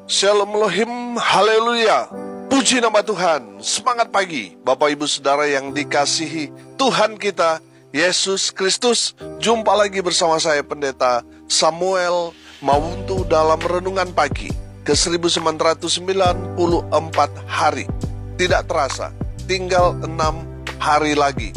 Shalom Elohim, haleluya. Puji nama Tuhan. Semangat pagi Bapak Ibu Saudara yang dikasihi Tuhan kita Yesus Kristus. Jumpa lagi bersama saya Pendeta Samuel Mawuntu dalam Renungan Pagi ke 1994 hari. Tidak terasa, tinggal 6 hari lagi.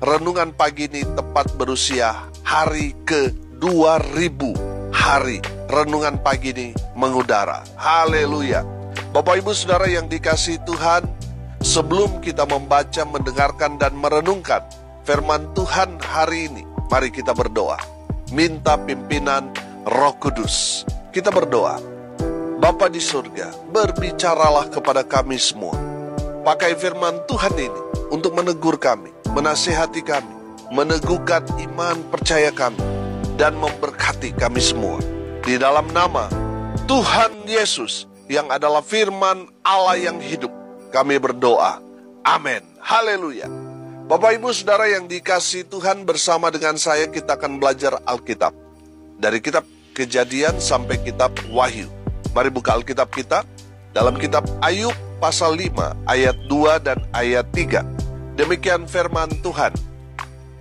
Renungan pagi ini tepat berusia hari ke 2000 hari. Renungan pagi ini mengudara. Haleluya. Bapak Ibu Saudara yang dikasihi Tuhan, sebelum kita membaca, mendengarkan, dan merenungkan firman Tuhan hari ini, mari kita berdoa. Minta pimpinan Roh Kudus. Kita berdoa. Bapa di surga, berbicaralah kepada kami semua. Pakai firman Tuhan ini untuk menegur kami, menasihati kami, meneguhkan iman percaya kami, dan memberkati kami semua. Di dalam nama Tuhan Yesus yang adalah firman Allah yang hidup, kami berdoa. Amin. Haleluya. Bapak Ibu Saudara yang dikasihi Tuhan, bersama dengan saya kita akan belajar Alkitab. Dari kitab Kejadian sampai kitab Wahyu. Mari buka Alkitab kita dalam kitab Ayub pasal 5 ayat 2 dan ayat 3. Demikian firman Tuhan.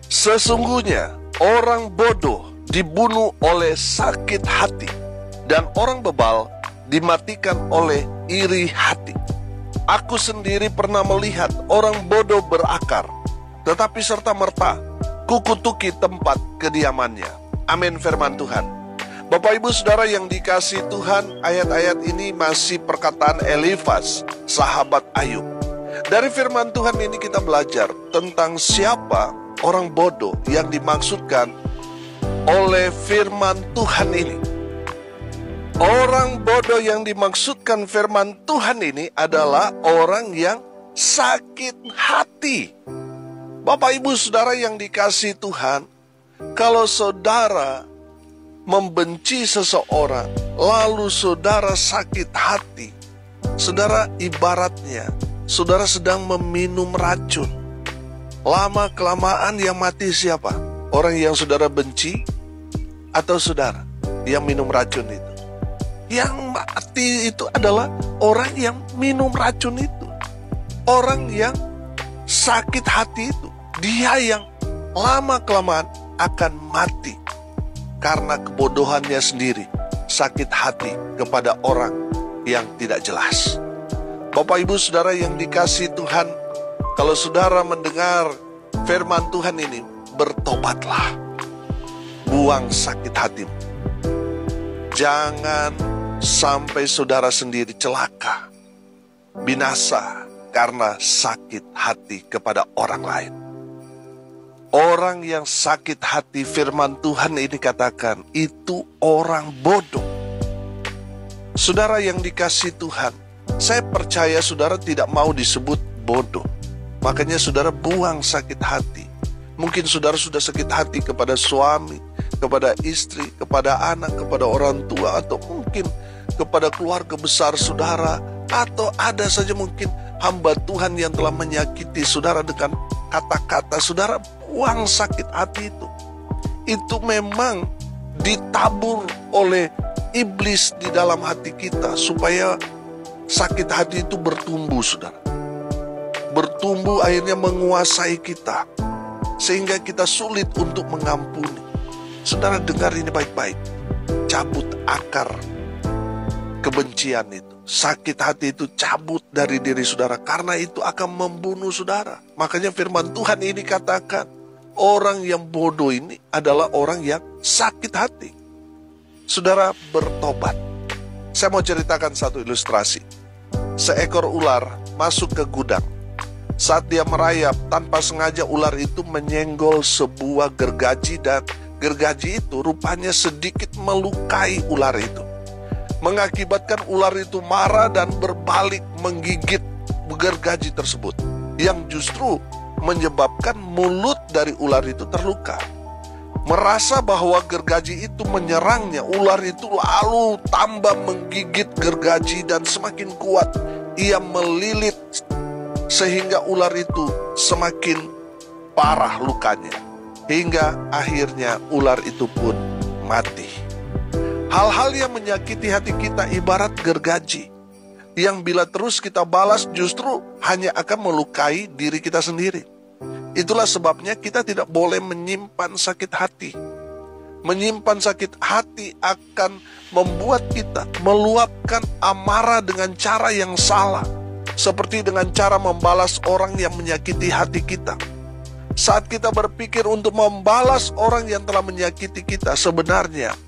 Sesungguhnya orang bodoh dibunuh oleh sakit hati, dan orang bebal dimatikan oleh iri hati. Aku sendiri pernah melihat orang bodoh berakar, tetapi serta-merta kukutuki tempat kediamannya. Amin firman Tuhan. Bapak Ibu Saudara yang dikasihi Tuhan, ayat-ayat ini masih perkataan Elifaz, sahabat Ayub. Dari firman Tuhan ini kita belajar tentang siapa orang bodoh yang dimaksudkan oleh firman Tuhan ini. Orang bodoh yang dimaksudkan firman Tuhan ini adalah orang yang sakit hati. Bapak Ibu Saudara yang dikasihi Tuhan, kalau saudara membenci seseorang, lalu saudara sakit hati, saudara ibaratnya saudara sedang meminum racun. Lama-kelamaan yang mati siapa? Orang yang saudara benci atau saudara yang minum racun itu? Yang mati itu adalah orang yang minum racun itu. Orang yang sakit hati itu, dia yang lama-kelamaan akan mati karena kebodohannya sendiri, sakit hati kepada orang yang tidak jelas. Bapak Ibu Saudara yang dikasihi Tuhan, kalau saudara mendengar firman Tuhan ini, bertobatlah. Buang sakit hatimu. Jangan sampai saudara sendiri celaka, binasa karena sakit hati kepada orang lain. Orang yang sakit hati, firman Tuhan ini katakan, itu orang bodoh. Saudara yang dikasihi Tuhan, saya percaya saudara tidak mau disebut bodoh. Makanya saudara buang sakit hati. Mungkin saudara sudah sakit hati kepada suami, kepada istri, kepada anak, kepada orang tua, atau mungkin kepada keluarga besar saudara, atau ada saja mungkin hamba Tuhan yang telah menyakiti saudara dengan kata-kata. Saudara buang sakit hati itu. Itu memang ditabur oleh iblis di dalam hati kita supaya sakit hati itu bertumbuh, saudara. Bertumbuh akhirnya menguasai kita, sehingga kita sulit untuk mengampuni. Saudara dengar ini baik-baik. Cabut akar kebencian itu. Sakit hati itu cabut dari diri saudara, karena itu akan membunuh saudara. Makanya firman Tuhan ini katakan, orang yang bodoh ini adalah orang yang sakit hati. Saudara bertobat. Saya mau ceritakan satu ilustrasi. Seekor ular masuk ke gudang. Saat dia merayap, tanpa sengaja ular itu menyenggol sebuah gergaji, dan gergaji itu rupanya sedikit melukai ular itu, mengakibatkan ular itu marah dan berbalik menggigit gergaji tersebut, yang justru menyebabkan mulut dari ular itu terluka. Merasa bahwa gergaji itu menyerangnya, ular itu lalu tambah menggigit gergaji dan semakin kuat. Ia melilit sehingga ular itu semakin parah lukanya, hingga akhirnya ular itu pun mati. Hal-hal yang menyakiti hati kita ibarat gergaji, yang bila terus kita balas justru hanya akan melukai diri kita sendiri. Itulah sebabnya kita tidak boleh menyimpan sakit hati. Menyimpan sakit hati akan membuat kita meluapkan amarah dengan cara yang salah, seperti dengan cara membalas orang yang menyakiti hati kita. Saat kita berpikir untuk membalas orang yang telah menyakiti kita, sebenarnya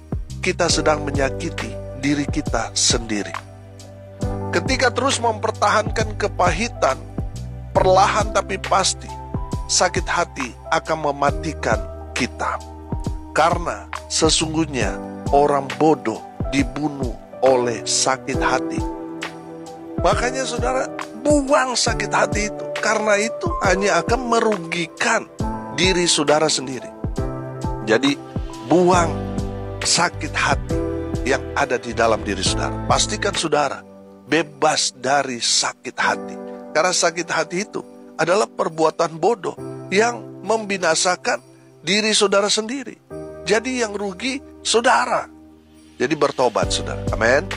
kita sedang menyakiti diri kita sendiri. Ketika terus mempertahankan kepahitan, perlahan tapi pasti, sakit hati akan mematikan kita. Karena sesungguhnya orang bodoh dibunuh oleh sakit hati. Makanya saudara, buang sakit hati itu. Karena itu hanya akan merugikan diri saudara sendiri. Jadi, buang sakit hati yang ada di dalam diri saudara. Pastikan saudara bebas dari sakit hati. Karena sakit hati itu adalah perbuatan bodoh yang membinasakan diri saudara sendiri. Jadi yang rugi saudara. Jadi bertobat saudara. Amin.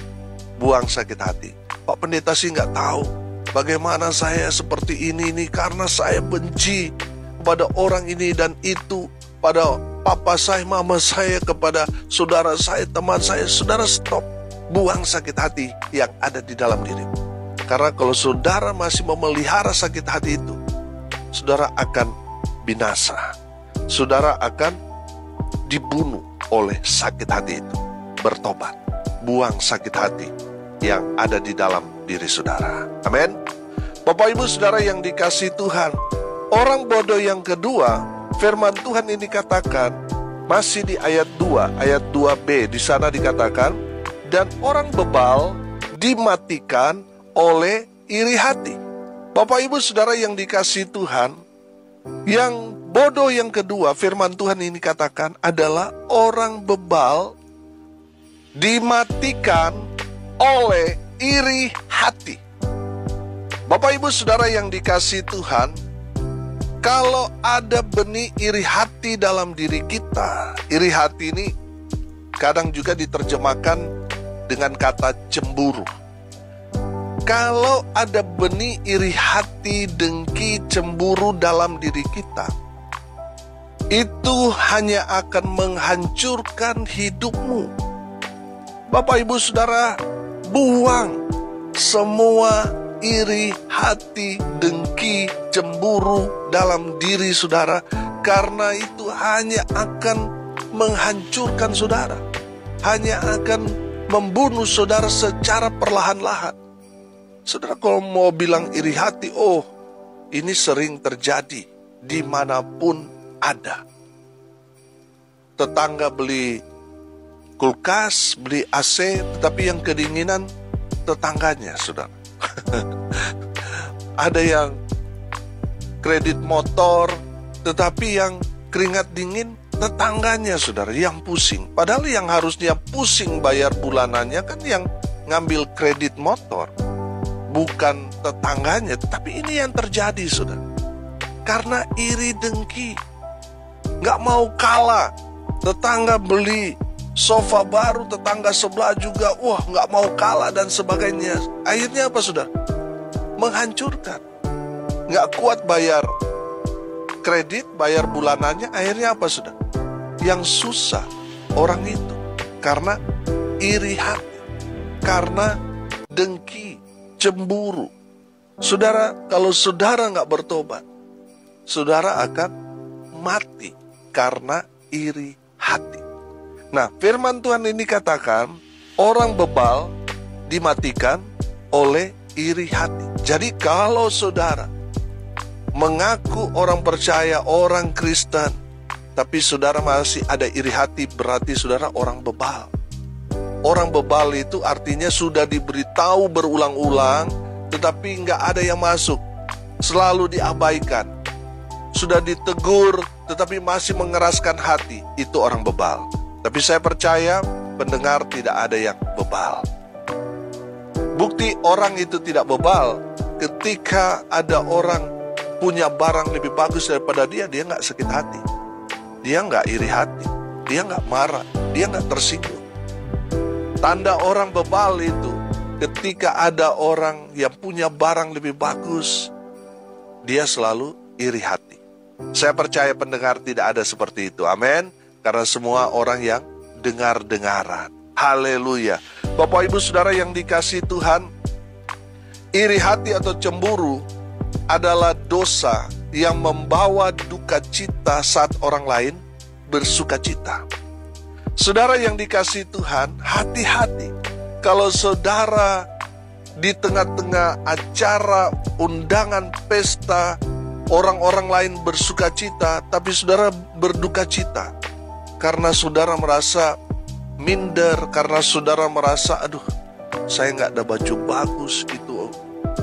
Buang sakit hati. Pak Pendeta sih nggak tahu bagaimana saya seperti ini karena saya benci kepada orang ini dan itu, pada papa saya, mama saya, kepada saudara saya, teman saya. Saudara stop. Buang sakit hati yang ada di dalam diri. Karena kalau saudara masih memelihara sakit hati itu, saudara akan binasa. Saudara akan dibunuh oleh sakit hati itu. Bertobat. Buang sakit hati yang ada di dalam diri saudara. Amin. Bapak Ibu Saudara yang dikasihi Tuhan, orang bodoh yang kedua, firman Tuhan ini katakan, masih di ayat 2, ayat 2b, di sana dikatakan, dan orang bebal dimatikan oleh iri hati. Bapak Ibu Saudara yang dikasihi Tuhan, yang bodoh yang kedua, firman Tuhan ini katakan adalah orang bebal dimatikan oleh iri hati. Bapak Ibu Saudara yang dikasihi Tuhan, kalau ada benih iri hati dalam diri kita, iri hati ini kadang juga diterjemahkan dengan kata cemburu. Kalau ada benih iri hati, dengki, cemburu dalam diri kita, itu hanya akan menghancurkan hidupmu. Bapak Ibu Saudara, buang semua iri hati, dengki, cemburu dalam diri saudara, karena itu hanya akan menghancurkan saudara, hanya akan membunuh saudara secara perlahan-lahan. Saudara kalau mau bilang iri hati, oh ini sering terjadi dimanapun ada. Tetangga beli kulkas, beli AC, tetapi yang kedinginan tetangganya, saudara. Ada yang kredit motor, tetapi yang keringat dingin tetangganya, saudara, yang pusing. Padahal yang harusnya pusing bayar bulanannya kan yang ngambil kredit motor, bukan tetangganya. Tetapi ini yang terjadi, saudara, karena iri dengki, nggak mau kalah. Tetangga beli sofa baru, tetangga sebelah juga, wah nggak mau kalah dan sebagainya. Akhirnya apa, saudara? Menghancurkan. Nggak kuat bayar kredit, bayar bulanannya. Akhirnya apa, saudara? Yang susah orang itu karena iri hati, karena dengki, cemburu. Saudara, kalau saudara nggak bertobat, saudara akan mati karena iri hati. Nah, firman Tuhan ini katakan, orang bebal dimatikan oleh iri hati. Jadi kalau saudara mengaku orang percaya, orang Kristen, tapi saudara masih ada iri hati, berarti saudara orang bebal. Orang bebal itu artinya sudah diberitahu berulang-ulang, tetapi nggak ada yang masuk, selalu diabaikan. Sudah ditegur, tetapi masih mengeraskan hati. Itu orang bebal. Tapi saya percaya pendengar tidak ada yang bebal. Bukti orang itu tidak bebal, ketika ada orang punya barang lebih bagus daripada dia nggak sakit hati. Dia nggak iri hati, dia nggak marah, dia nggak tersinggung. Tanda orang bebal itu ketika ada orang yang punya barang lebih bagus, dia selalu iri hati. Saya percaya pendengar tidak ada seperti itu. Amin. Karena semua orang yang dengar-dengaran. Haleluya. Bapak Ibu Saudara yang dikasihi Tuhan, iri hati atau cemburu adalah dosa yang membawa duka cita saat orang lain bersuka cita. Saudara yang dikasihi Tuhan, hati-hati kalau saudara di tengah-tengah acara, undangan, pesta, orang-orang lain bersuka cita, tapi saudara berduka cita karena saudara merasa minder, karena saudara merasa, aduh, saya nggak ada baju bagus, itu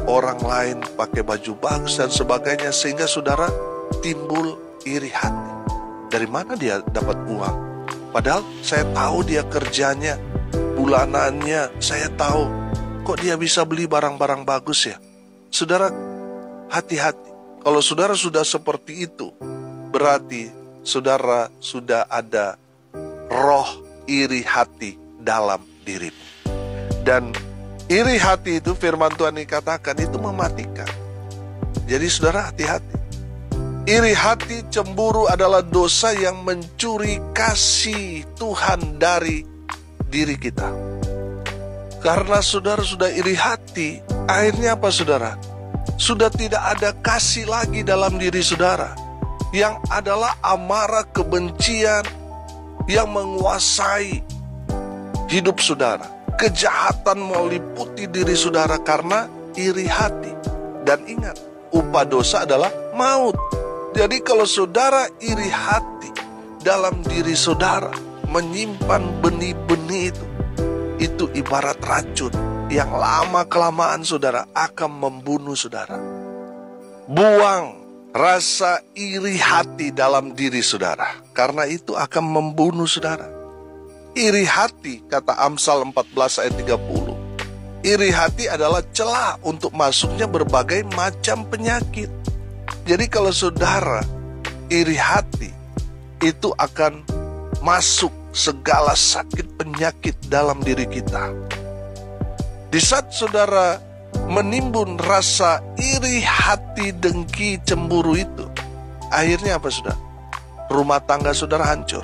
orang lain pakai baju bagus dan sebagainya, sehingga saudara timbul iri hati. Dari mana dia dapat uang? Padahal saya tahu dia kerjanya, bulanannya, saya tahu kok dia bisa beli barang-barang bagus ya. Saudara, hati-hati. Kalau saudara sudah seperti itu, berarti saudara sudah ada roh iri hati dalam dirimu. Dan iri hati itu firman Tuhan dikatakan itu mematikan. Jadi saudara hati-hati. Iri hati, cemburu adalah dosa yang mencuri kasih Tuhan dari diri kita. Karena saudara sudah iri hati, akhirnya apa saudara? Sudah tidak ada kasih lagi dalam diri saudara. Yang adalah amarah, kebencian yang menguasai hidup saudara. Kejahatan meliputi diri saudara karena iri hati. Dan ingat, upah dosa adalah maut. Jadi kalau saudara iri hati dalam diri saudara, menyimpan benih-benih itu ibarat racun yang lama-kelamaan saudara akan membunuh saudara. Buang rasa iri hati dalam diri saudara, karena itu akan membunuh saudara. Iri hati, kata Amsal 14 ayat 30, iri hati adalah celah untuk masuknya berbagai macam penyakit. Jadi kalau saudara iri hati, itu akan masuk segala sakit penyakit dalam diri kita. Di saat saudara menimbun rasa iri hati, dengki, cemburu itu, akhirnya apa saudara? Rumah tangga saudara hancur.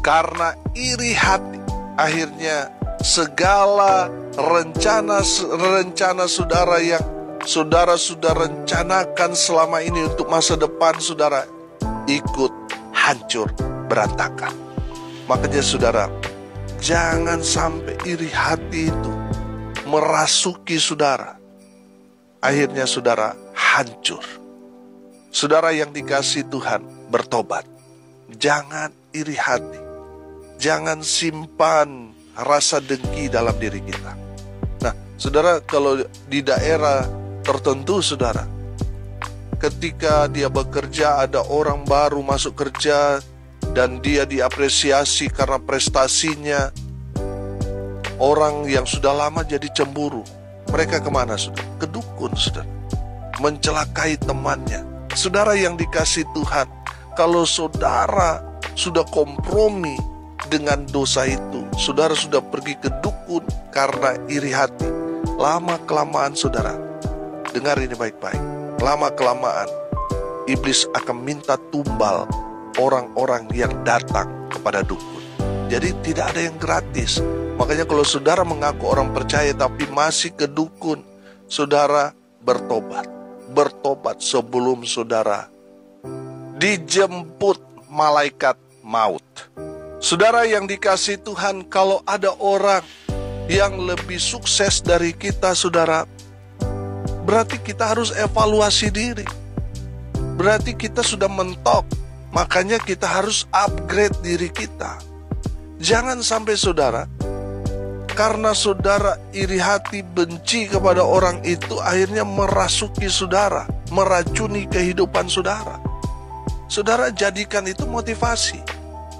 Karena iri hati, akhirnya segala rencana saudara yang saudara sudah rencanakan selama ini untuk masa depan saudara ikut hancur, berantakan. Makanya saudara, jangan sampai iri hati itu merasuki saudara. Akhirnya saudara hancur. Saudara yang dikasihi Tuhan, bertobat. Jangan iri hati. Jangan simpan rasa dengki dalam diri kita. Nah, saudara, kalau di daerah tertentu saudara, ketika dia bekerja, ada orang baru masuk kerja dan dia diapresiasi karena prestasinya, orang yang sudah lama jadi cemburu. Mereka kemana saudara? Ke dukun saudara, mencelakai temannya. Saudara yang dikasihi Tuhan, kalau saudara sudah kompromi dengan dosa itu, saudara sudah pergi ke dukun karena iri hati, lama-kelamaan saudara, dengar ini baik-baik, lama-kelamaan iblis akan minta tumbal orang-orang yang datang kepada dukun. Jadi tidak ada yang gratis. Makanya kalau saudara mengaku orang percaya tapi masih ke dukun, saudara bertobat. Bertobat sebelum saudara dijemput malaikat maut. Saudara yang dikasihi Tuhan, kalau ada orang yang lebih sukses dari kita saudara, berarti kita harus evaluasi diri. Berarti kita sudah mentok. Makanya kita harus upgrade diri kita. Jangan sampai saudara, karena saudara iri hati, benci kepada orang itu, akhirnya merasuki saudara, meracuni kehidupan saudara. Saudara jadikan itu motivasi.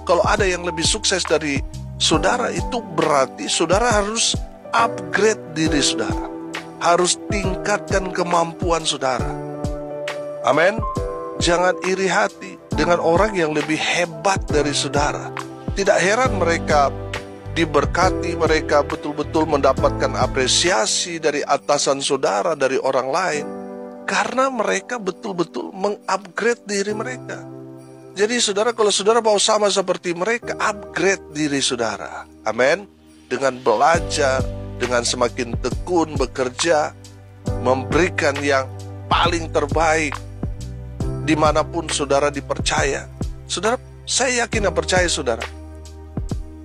Kalau ada yang lebih sukses dari saudara, itu berarti saudara harus upgrade diri saudara. Harus tingkatkan kemampuan saudara. Amin. Jangan iri hati dengan orang yang lebih hebat dari saudara. Tidak heran mereka diberkati, mereka betul-betul mendapatkan apresiasi dari atasan saudara, dari orang lain, karena mereka betul-betul mengupgrade diri mereka. Jadi saudara, kalau saudara mau sama seperti mereka, upgrade diri saudara. Amin. Dengan belajar, dengan semakin tekun bekerja, memberikan yang paling terbaik dimanapun saudara dipercaya. Saudara, saya yakin dan percaya saudara,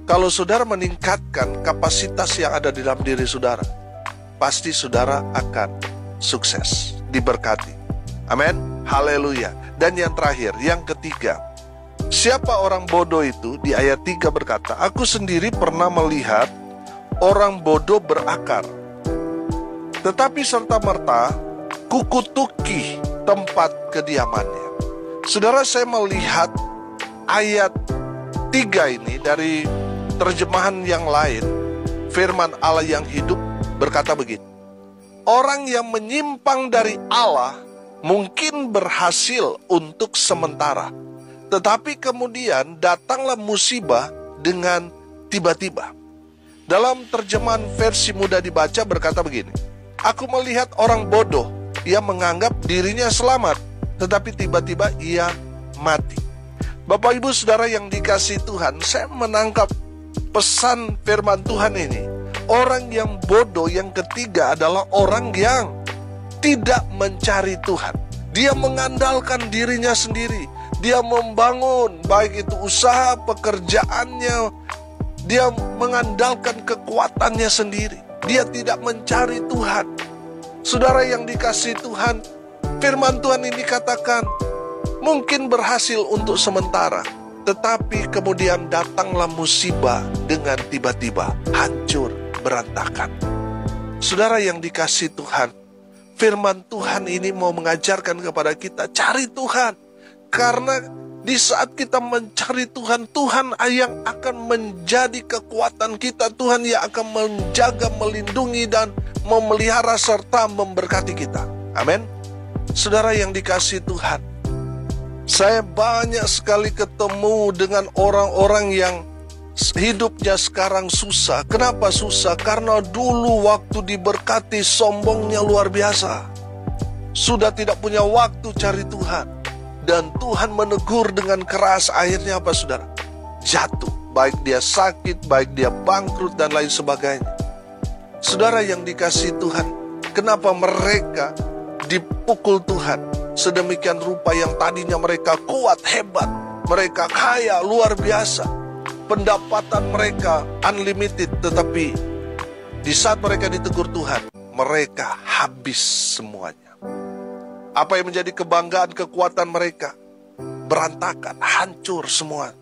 kalau saudara meningkatkan kapasitas yang ada di dalam diri saudara, pasti saudara akan sukses, diberkati. Amin. Haleluya. Dan yang terakhir, yang ketiga, siapa orang bodoh itu? Di ayat 3 berkata, aku sendiri pernah melihat orang bodoh berakar, tetapi serta-merta kukutuki tempat kediamannya. Saudara, saya melihat ayat 3 ini dari terjemahan yang lain. Firman Allah yang hidup berkata begini, orang yang menyimpang dari Allah mungkin berhasil untuk sementara, tetapi kemudian datanglah musibah dengan tiba-tiba. Dalam terjemahan versi mudah dibaca berkata begini, aku melihat orang bodoh yang menganggap dirinya selamat, tetapi tiba-tiba ia mati. Bapak Ibu Saudara yang dikasihi Tuhan, saya menangkap pesan firman Tuhan ini. Orang yang bodoh yang ketiga adalah orang yang tidak mencari Tuhan. Dia mengandalkan dirinya sendiri. Dia membangun, baik itu usaha, pekerjaannya. Dia mengandalkan kekuatannya sendiri. Dia tidak mencari Tuhan. Saudara yang dikasihi Tuhan, firman Tuhan ini katakan, mungkin berhasil untuk sementara, tetapi kemudian datanglah musibah dengan tiba-tiba, hancur, berantakan. Saudara yang dikasihi Tuhan, firman Tuhan ini mau mengajarkan kepada kita, cari Tuhan. Karena di saat kita mencari Tuhan, Tuhan yang akan menjadi kekuatan kita. Tuhan yang akan menjaga, melindungi, dan memelihara serta memberkati kita. Amin. Saudara yang dikasihi Tuhan, saya banyak sekali ketemu dengan orang-orang yang hidupnya sekarang susah. Kenapa susah? Karena dulu waktu diberkati sombongnya luar biasa. Sudah tidak punya waktu cari Tuhan. Dan Tuhan menegur dengan keras, akhirnya apa saudara? Jatuh. Baik dia sakit, baik dia bangkrut, dan lain sebagainya. Saudara yang dikasihi Tuhan, kenapa mereka dipukul Tuhan sedemikian rupa yang tadinya mereka kuat, hebat, mereka kaya, luar biasa, pendapatan mereka unlimited, tetapi di saat mereka ditegur Tuhan, mereka habis semuanya. Apa yang menjadi kebanggaan, kekuatan mereka berantakan, hancur semua.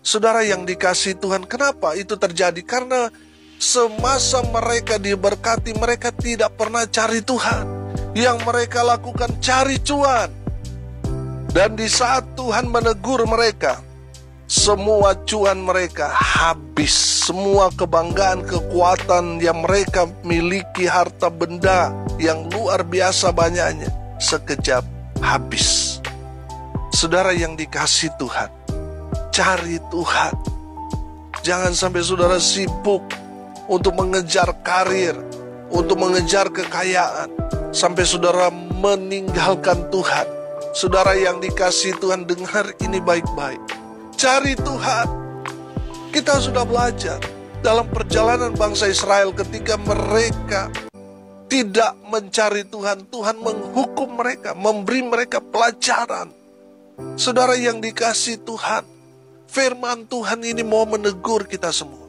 Saudara yang dikasihi Tuhan, kenapa itu terjadi? Karena semasa mereka diberkati, mereka tidak pernah cari Tuhan. Yang mereka lakukan cari cuan. Dan di saat Tuhan menegur mereka, semua cuan mereka habis. Semua kebanggaan, kekuatan yang mereka miliki, harta benda yang luar biasa banyaknya, sekejap habis. Saudara yang dikasihi Tuhan, cari Tuhan. Jangan sampai saudara sibuk untuk mengejar karir, untuk mengejar kekayaan, sampai saudara meninggalkan Tuhan. Saudara yang dikasihi Tuhan, dengar ini baik-baik. Cari Tuhan. Kita sudah belajar dalam perjalanan bangsa Israel ketika mereka tidak mencari Tuhan, Tuhan menghukum mereka, memberi mereka pelajaran. Saudara yang dikasihi Tuhan, firman Tuhan ini mau menegur kita semua.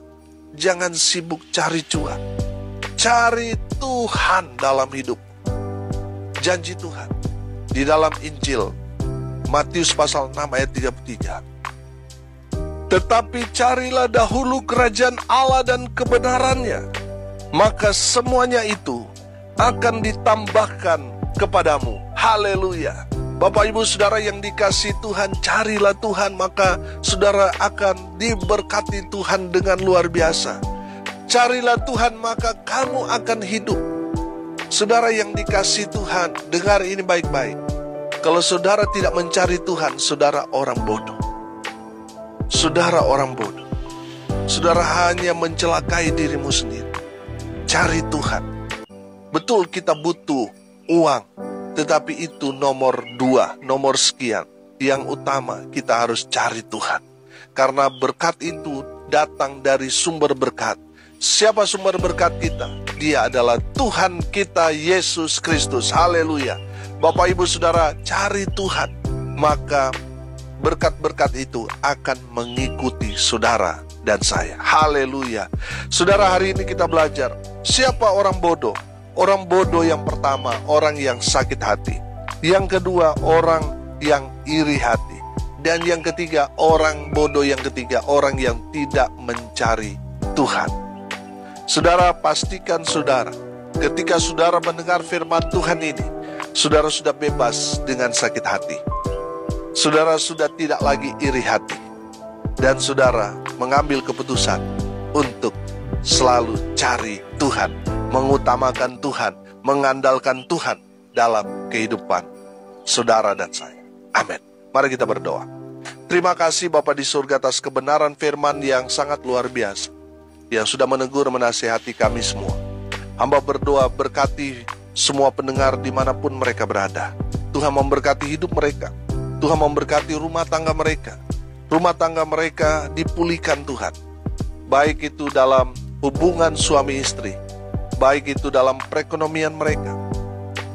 Jangan sibuk cari cuan. Cari Tuhan dalam hidup. Janji Tuhan di dalam Injil Matius pasal 6 ayat 33. Tetapi carilah dahulu kerajaan Allah dan kebenarannya, maka semuanya itu akan ditambahkan kepadamu. Haleluya. Bapak Ibu Saudara yang dikasihi Tuhan, carilah Tuhan, maka saudara akan diberkati Tuhan dengan luar biasa. Carilah Tuhan, maka kamu akan hidup. Saudara yang dikasihi Tuhan, dengar ini baik-baik. Kalau saudara tidak mencari Tuhan, saudara orang bodoh. Saudara orang bodoh. saudara hanya mencelakai dirimu sendiri. Cari Tuhan. Betul kita butuh uang, tetapi itu nomor 2, nomor sekian. Yang utama kita harus cari Tuhan. Karena berkat itu datang dari sumber berkat. Siapa sumber berkat kita? Dia adalah Tuhan kita, Yesus Kristus. Haleluya. Bapak Ibu Saudara, cari Tuhan. Maka berkat-berkat itu akan mengikuti saudara dan saya. Haleluya. Saudara, hari ini kita belajar. Siapa orang bodoh? Orang bodoh yang pertama, orang yang sakit hati. Yang kedua, orang yang iri hati. Dan yang ketiga, orang bodoh yang ketiga, orang yang tidak mencari Tuhan. Saudara, pastikan saudara, ketika saudara mendengar firman Tuhan ini, saudara sudah bebas dengan sakit hati. Saudara sudah tidak lagi iri hati. Dan saudara mengambil keputusan untuk selalu cari Tuhan, mengutamakan Tuhan, mengandalkan Tuhan dalam kehidupan saudara dan saya. Amin. Mari kita berdoa. Terima kasih Bapa di surga atas kebenaran firman yang sangat luar biasa, yang sudah menegur menasihati kami semua. Hamba berdoa berkati semua pendengar dimanapun mereka berada. Tuhan memberkati hidup mereka. Tuhan memberkati rumah tangga mereka. Rumah tangga mereka dipulihkan Tuhan. Baik itu dalam hubungan suami istri, baik itu dalam perekonomian mereka,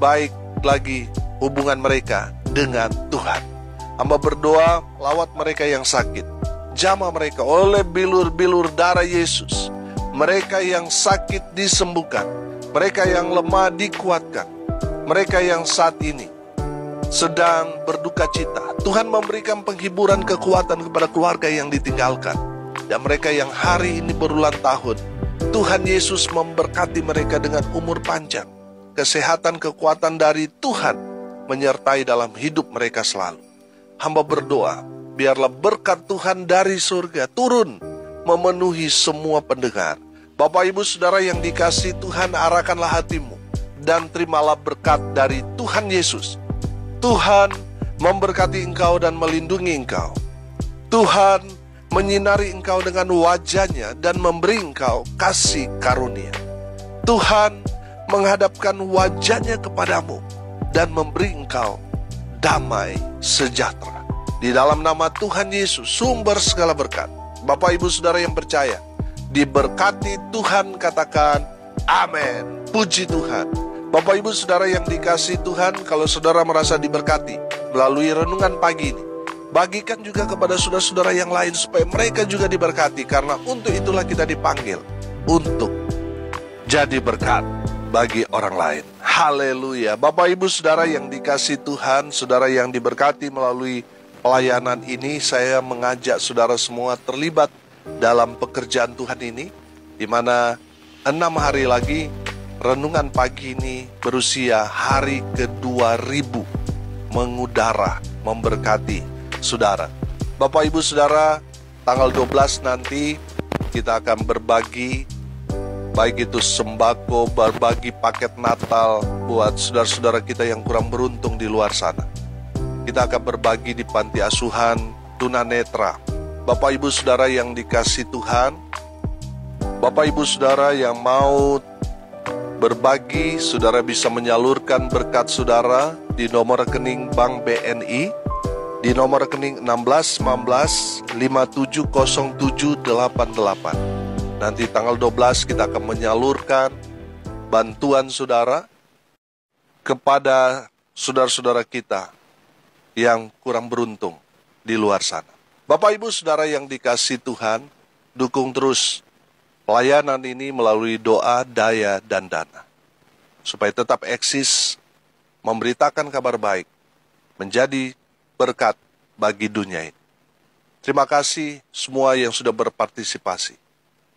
baik lagi hubungan mereka dengan Tuhan. Hamba berdoa lawat mereka yang sakit, jamah mereka oleh bilur-bilur darah Yesus. Mereka yang sakit disembuhkan, mereka yang lemah dikuatkan, mereka yang saat ini sedang berduka cita, Tuhan memberikan penghiburan kekuatan kepada keluarga yang ditinggalkan. Dan mereka yang hari ini berulang tahun, Tuhan Yesus memberkati mereka dengan umur panjang, kesehatan, kekuatan dari Tuhan menyertai dalam hidup mereka selalu. Hamba berdoa, biarlah berkat Tuhan dari surga turun memenuhi semua pendengar. Bapak Ibu Saudara yang dikasihi Tuhan, arahkanlah hatimu dan terimalah berkat dari Tuhan Yesus. Tuhan memberkati engkau dan melindungi engkau. Tuhan menyinari engkau dengan wajah-Nya dan memberi engkau kasih karunia. Tuhan menghadapkan wajah-Nya kepadamu dan memberi engkau damai sejahtera. Di dalam nama Tuhan Yesus, sumber segala berkat. Bapak Ibu Saudara yang percaya, diberkati Tuhan, katakan amin. Puji Tuhan. Bapak Ibu Saudara yang dikasihi Tuhan, kalau saudara merasa diberkati melalui renungan pagi ini, bagikan juga kepada saudara-saudara yang lain supaya mereka juga diberkati. Karena untuk itulah kita dipanggil untuk jadi berkat bagi orang lain. Haleluya. Bapak Ibu Saudara yang dikasihi Tuhan, saudara yang diberkati melalui pelayanan ini, saya mengajak saudara semua terlibat dalam pekerjaan Tuhan ini, di mana 6 hari lagi renungan pagi ini berusia hari ke-2000 mengudara, memberkati saudara. Bapak Ibu Saudara, tanggal 12 nanti kita akan berbagi, baik itu sembako, berbagi paket Natal buat saudara-saudara kita yang kurang beruntung di luar sana. Kita akan berbagi di panti asuhan tunanetra. Bapak Ibu Saudara yang dikasihi Tuhan, Bapak Ibu Saudara yang mau berbagi, saudara bisa menyalurkan berkat saudara di nomor rekening Bank BNI di nomor rekening 1619570788. Nanti tanggal 12 kita akan menyalurkan bantuan saudara kepada saudara-saudara kita yang kurang beruntung di luar sana. Bapak Ibu Saudara yang dikasihi Tuhan, dukung terus pelayanan ini melalui doa, daya, dan dana, supaya tetap eksis, memberitakan kabar baik, menjadi berkat bagi dunia ini. Terima kasih semua yang sudah berpartisipasi.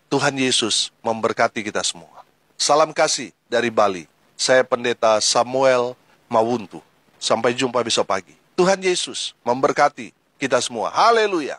Tuhan Yesus memberkati kita semua. Salam kasih dari Bali. Saya Pendeta Samuel Mawuntu. Sampai jumpa besok pagi. Tuhan Yesus memberkati kita semua. Haleluya.